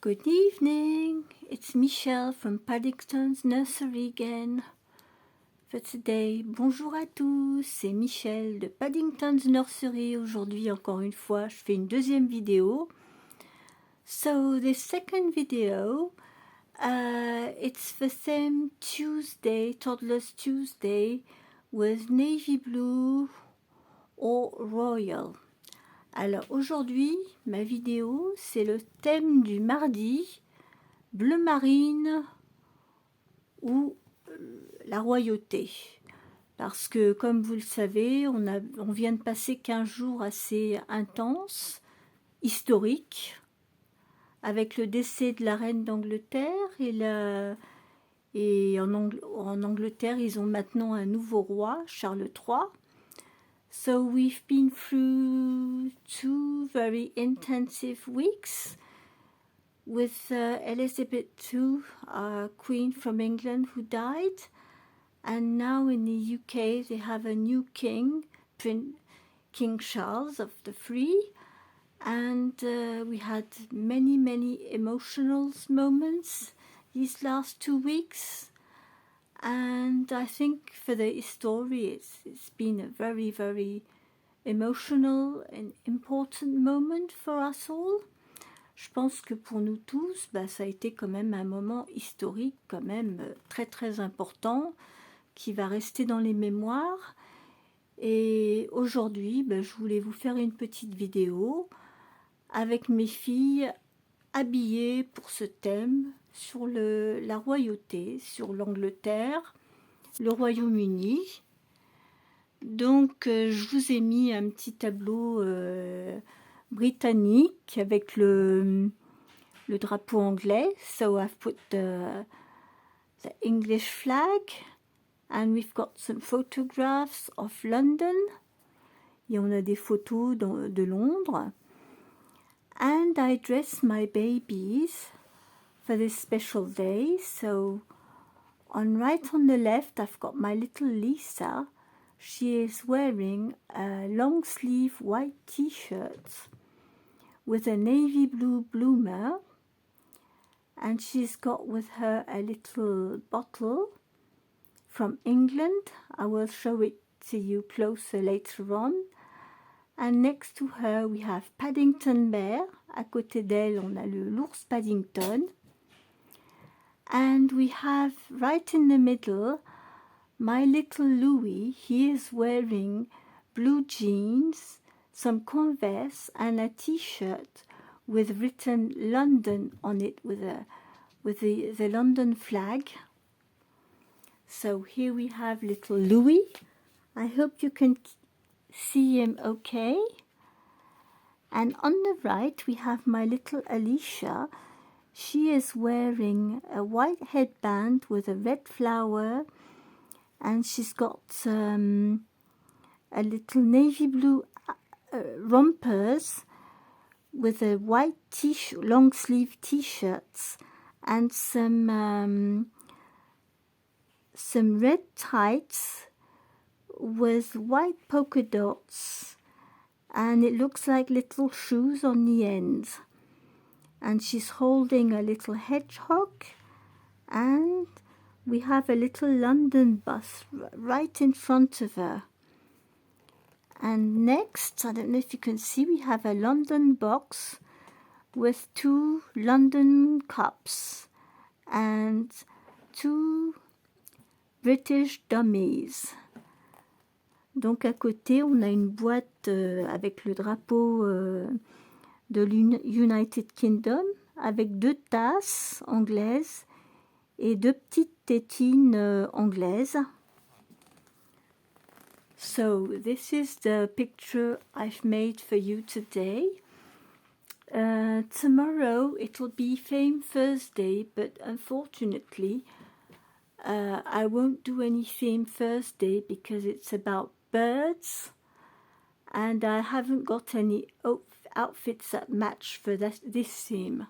Good evening, it's Michelle from Paddington's Nursery again for today. Bonjour à tous, c'est Michelle de Paddington's Nursery. Aujourd'hui, encore une fois, je fais une deuxième vidéo. So, the second video, it's the theme Tuesday, Toddlers Tuesday, with navy blue or royal. Alors aujourd'hui, ma vidéo, c'est le thème du mardi, bleu marine ou la royauté. Parce que, comme vous le savez, on vient de passer 15 jours assez intenses, historiques, avec le décès de la reine d'Angleterre et en Angleterre, ils ont maintenant un nouveau roi, Charles III. So we've been through 2 very intensive weeks with Elizabeth II, Queen from England, who died. And now in the UK they have a new king, King Charles of the Free. And we had many emotional moments these last 2 weeks. And I think for the story it's been a very emotional and important moment for us all. Je pense que pour nous tous, ça a été quand même un moment historique, quand même très important, qui va rester dans les mémoires. Et aujourd'hui, je voulais vous faire une petite vidéo avec mes filles habillées pour ce thème sur la royauté, sur l'Angleterre, le Royaume-Uni. Donc je vous ai mis un petit tableau britannique avec le drapeau anglais. So I've put the English flag and we've got some photographs of London. Et on a des photos de Londres. And I dressed my babies for this special day. So right on the left I've got my little Lisa. She is wearing a long sleeve white t-shirt with a navy blue bloomer, and she's got with her a little bottle from England. I will show it to you closer later on. And next to her we have Paddington Bear. À côté d'elle on a l'ours Paddington. And we have right in the middle my little Louis. He is wearing blue jeans, some Converse and a t-shirt with written London on it with the London flag. So here we have little Louis. I hope you can see him okay. And on the right we have my little Alicia. She is wearing a white headband with a red flower, and she's got a little navy blue rompers with a white long sleeve t-shirts and some red tights with white polka dots, and it looks like little shoes on the ends. And she's holding a little hedgehog, and we have a little London bus right in front of her. And next, I don't know if you can see, we have a London box with 2 London cups and 2 British dummies. Donc à côté, on a une boîte avec le drapeau de l'United Kingdom, avec 2 tasses anglaises et 2 petites tétines anglaises. So this is the picture I've made for you today. Tomorrow it'll be Theme Thursday, but unfortunately I won't do any Theme Thursday because it's about birds, and I haven't got any outfits that match for this theme.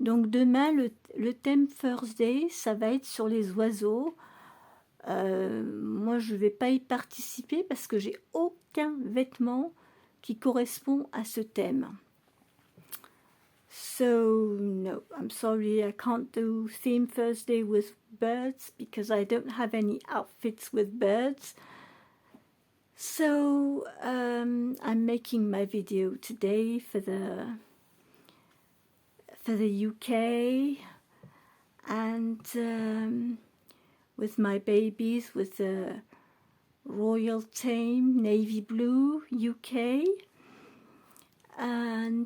Donc demain, le thème Thursday, ça va être sur les oiseaux. Moi, je ne vais pas y participer parce que j'ai aucun vêtement qui correspond à ce thème. So no, I'm sorry, I can't do theme Thursday with birds because I don't have any outfits with birds. So I'm making my video today for the UK, and with my babies, with the Royal Tame Navy Blue UK, and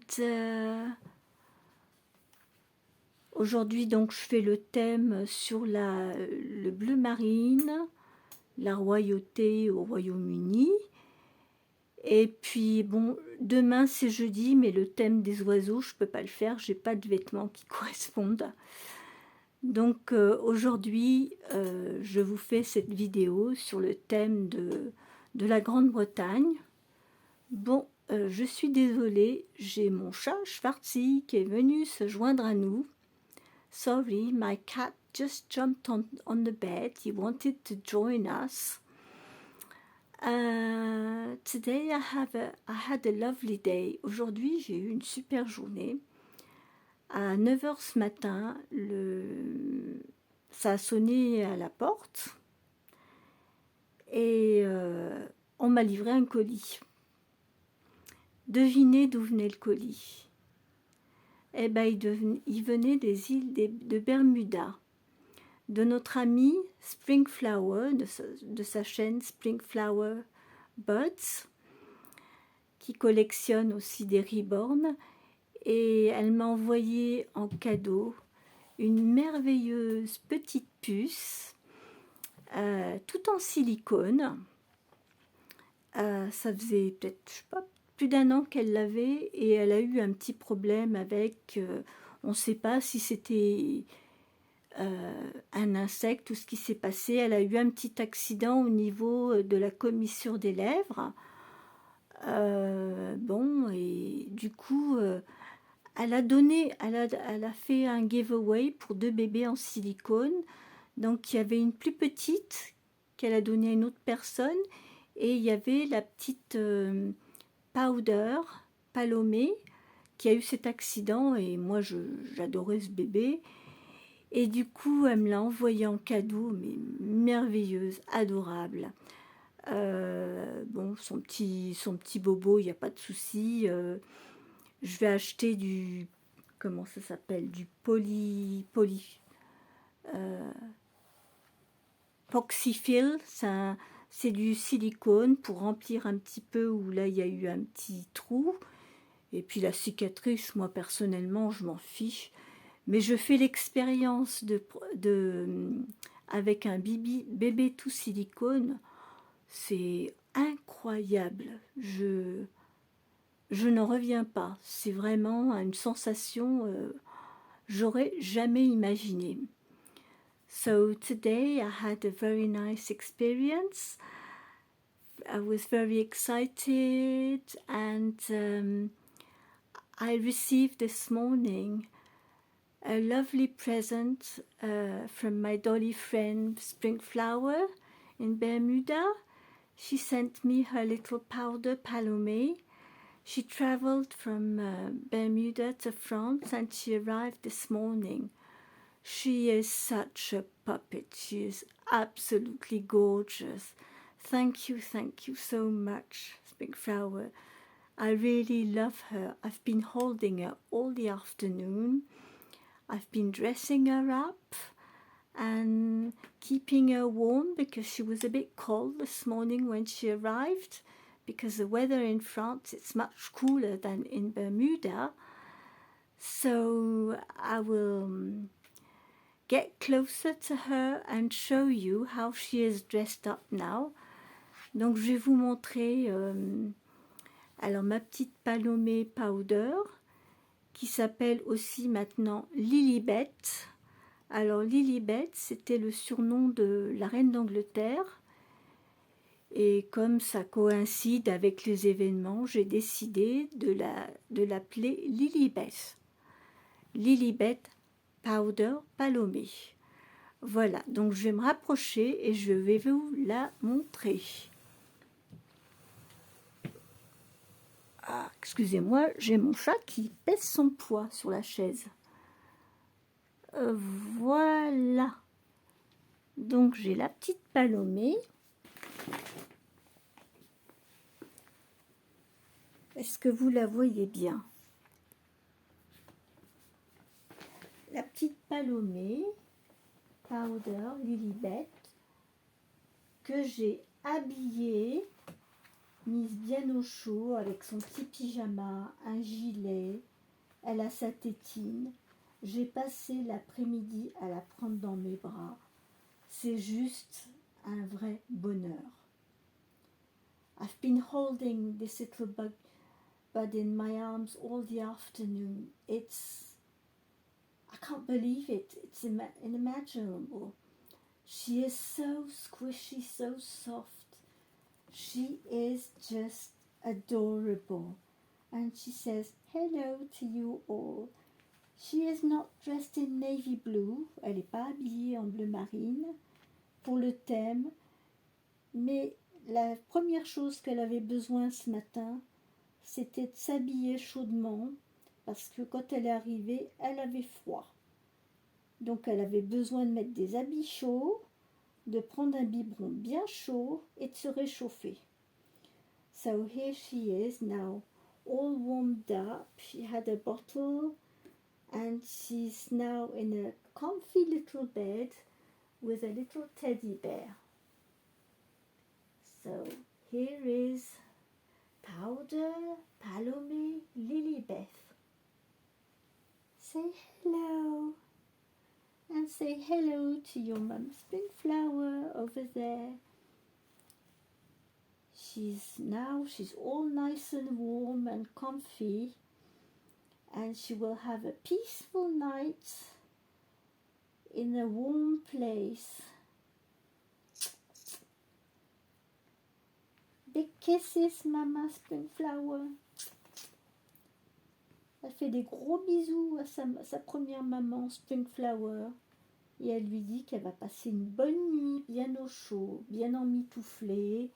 aujourd'hui donc je fais le thème sur le bleu marine, la royauté au Royaume-Uni. Et puis bon, demain c'est jeudi, mais le thème des oiseaux, je peux pas le faire, j'ai pas de vêtements qui correspondent. Donc aujourd'hui, je vous fais cette vidéo sur le thème de la Grande-Bretagne. Bon, je suis désolée, j'ai mon chat Schwarzy qui est venu se joindre à nous. Sorry, my cat just jumped on the bed. He wanted to join us. Today I had a lovely day. Aujourd'hui, j'ai eu une super journée. À 9 h ce matin, ça a sonné à la porte et on m'a livré un colis. Devinez d'où venait le colis. Eh ben, il venait des îles de Bermuda, de notre ami Springflower, de sa chaîne Springflower Buds, qui collectionne aussi des reborns, et elle m'a envoyé en cadeau une merveilleuse petite puce, tout en silicone. Ça faisait peut-être, je sais pas, plus d'1 an qu'elle l'avait, et elle a eu un petit problème avec, on ne sait pas si c'était un insecte ou ce qui s'est passé. Elle a eu un petit accident au niveau de la commissure des lèvres. Bon, et du coup, elle a fait un giveaway pour 2 bébés en silicone. Donc il y avait une plus petite qu'elle a donnée à une autre personne, et il y avait la petite Powder Palomé qui a eu cet accident, et moi j'adorais ce bébé, et du coup elle me l'a envoyé en cadeau, mais merveilleuse, adorable. Bon, son petit bobo, il n'y a pas de souci. Je vais acheter du, comment ça s'appelle, du Poxyfill, c'est du silicone pour remplir un petit peu où là il y a eu un petit trou. Et puis la cicatrice, moi personnellement, je m'en fiche. Mais je fais l'expérience avec un bébé tout silicone. C'est incroyable. Je n'en reviens pas. C'est vraiment une sensation j'aurais jamais imaginé. So today I had a very nice experience. I was very excited, and I received this morning a lovely present from my dolly friend Springflower in Bermuda. She sent me her little powder Palomé. She traveled from Bermuda to France, and she arrived this morning. She is such a puppet. She is absolutely gorgeous. Thank you so much, Springflower. I really love her. I've been holding her all the afternoon. I've been dressing her up and keeping her warm because she was a bit cold this morning when she arrived, because the weather in France is much cooler than in Bermuda. So I will get closer to her and show you how she is dressed up now. Donc je vais vous montrer alors ma petite Palomé Powder, qui s'appelle aussi maintenant Lilibet. Alors Lilibet, c'était le surnom de la reine d'Angleterre, et comme ça coïncide avec les événements, j'ai décidé de l'appeler Lilibet. Lilibet Powder Palomé. Voilà, donc je vais me rapprocher et je vais vous la montrer. Ah, excusez-moi, j'ai mon chat qui pèse son poids sur la chaise. Voilà. Donc j'ai la petite Palomé. Est-ce que vous la voyez bien? La petite Palomé, Powder Lilibet, que j'ai habillée, mise bien au chaud avec son petit pyjama, un gilet, elle a sa tétine. J'ai passé l'après-midi à la prendre dans mes bras. C'est juste un vrai bonheur. I've been holding this little bud in my arms all the afternoon. I can't believe it. It's unimaginable. She is so squishy, so soft. She is just adorable. And she says hello to you all. She is not dressed in navy blue. Elle n'est pas habillée en bleu marine pour le thème. Mais la première chose qu'elle avait besoin ce matin, c'était de s'habiller chaudement parce que quand elle est arrivée, elle avait froid. Donc elle avait besoin de mettre des habits chauds, de prendre un biberon bien chaud et de se réchauffer. So here she is now, all warmed up. She had a bottle and she's now in a comfy little bed with a little teddy bear. So here is Powder Palomé Lilibeth. Say hello. And say hello to your mum Springflower over there. She's all nice and warm and comfy, and she will have a peaceful night in a warm place. Big kisses, Mama Springflower. Elle fait des gros bisous à sa première maman Springflower et elle lui dit qu'elle va passer une bonne nuit bien au chaud, bien emmitouflée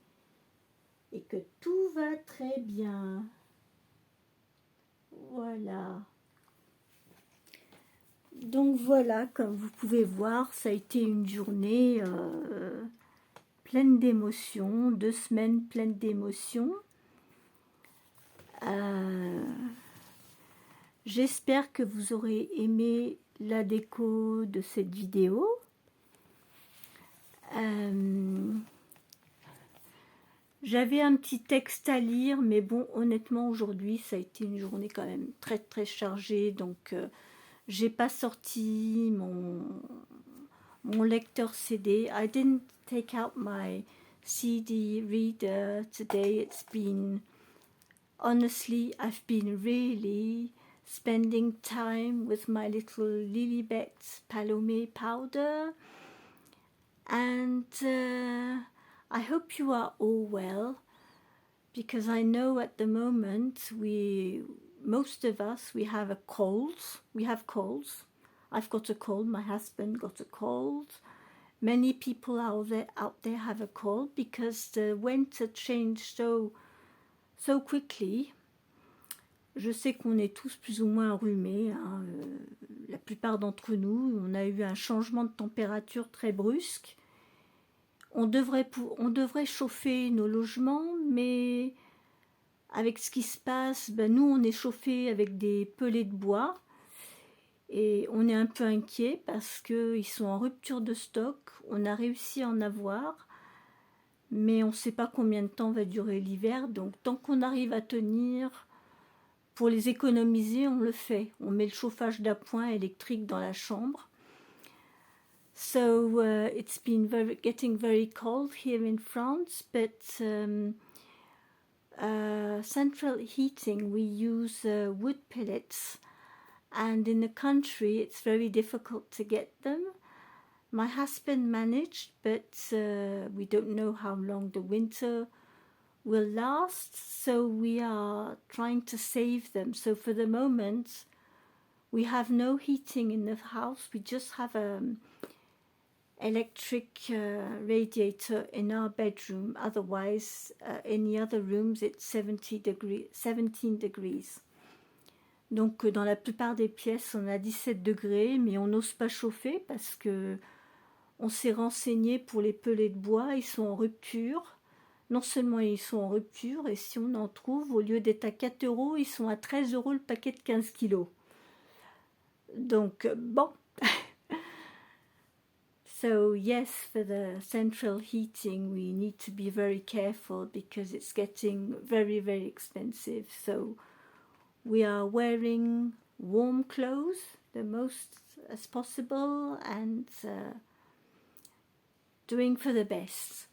et que tout va très bien. Voilà. Donc voilà, comme vous pouvez voir, ça a été une journée pleine d'émotions, 2 semaines pleines d'émotions. J'espère que vous aurez aimé la déco de cette vidéo. J'avais un petit texte à lire, mais bon, honnêtement, aujourd'hui, ça a été une journée quand même très très chargée, donc j'ai pas sorti mon lecteur CD. I didn't take out my CD reader today. It's been, honestly, I've been really spending time with my little Lilibet Palomé powder, and I hope you are all well, because I know at the moment most of us, we have a cold. We have colds. I've got a cold. My husband got a cold. Many people out there have a cold because the winter changed so quickly. Je sais qu'on est tous plus ou moins enrhumés, hein. La plupart d'entre nous, on a eu un changement de température très brusque. On devrait chauffer nos logements, mais avec ce qui se passe, nous on est chauffé avec des pellets de bois et on est un peu inquiet parce qu'ils sont en rupture de stock. On a réussi à en avoir, mais on ne sait pas combien de temps va durer l'hiver, donc tant qu'on arrive à tenir, pour les économiser, on le fait. On met le chauffage d'appoint électrique dans la chambre. So it's been getting very cold here in France, but central heating, we use wood pellets, and in the country it's very difficult to get them. My husband managed, but we don't know how long the winter will last, so we are trying to save them. So for the moment, we have no heating in the house. We just have electric radiator in our bedroom. Otherwise, in the other rooms, it's 17 degrees. Donc, dans la plupart des pièces, on a 17 degrés, mais on n'ose pas chauffer parce que on s'est renseigné pour les pellets de bois, ils sont en rupture. Non seulement ils sont en rupture, et si on en trouve, au lieu d'être à 4 euros, ils sont à 13 euros le paquet de 15 kilos. Donc, bon. So, yes, for the central heating, we need to be very careful because it's getting very, very expensive. So, we are wearing warm clothes the most as possible and doing for the best.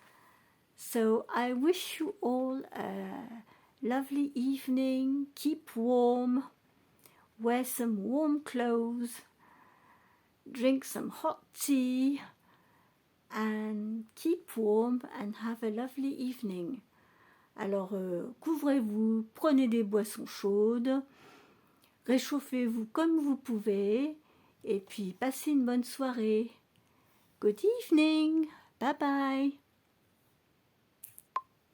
So I wish you all a lovely evening, keep warm, wear some warm clothes, drink some hot tea and keep warm and have a lovely evening. Alors, couvrez-vous, prenez des boissons chaudes, réchauffez-vous comme vous pouvez, et puis passez une bonne soirée. Good evening, bye bye.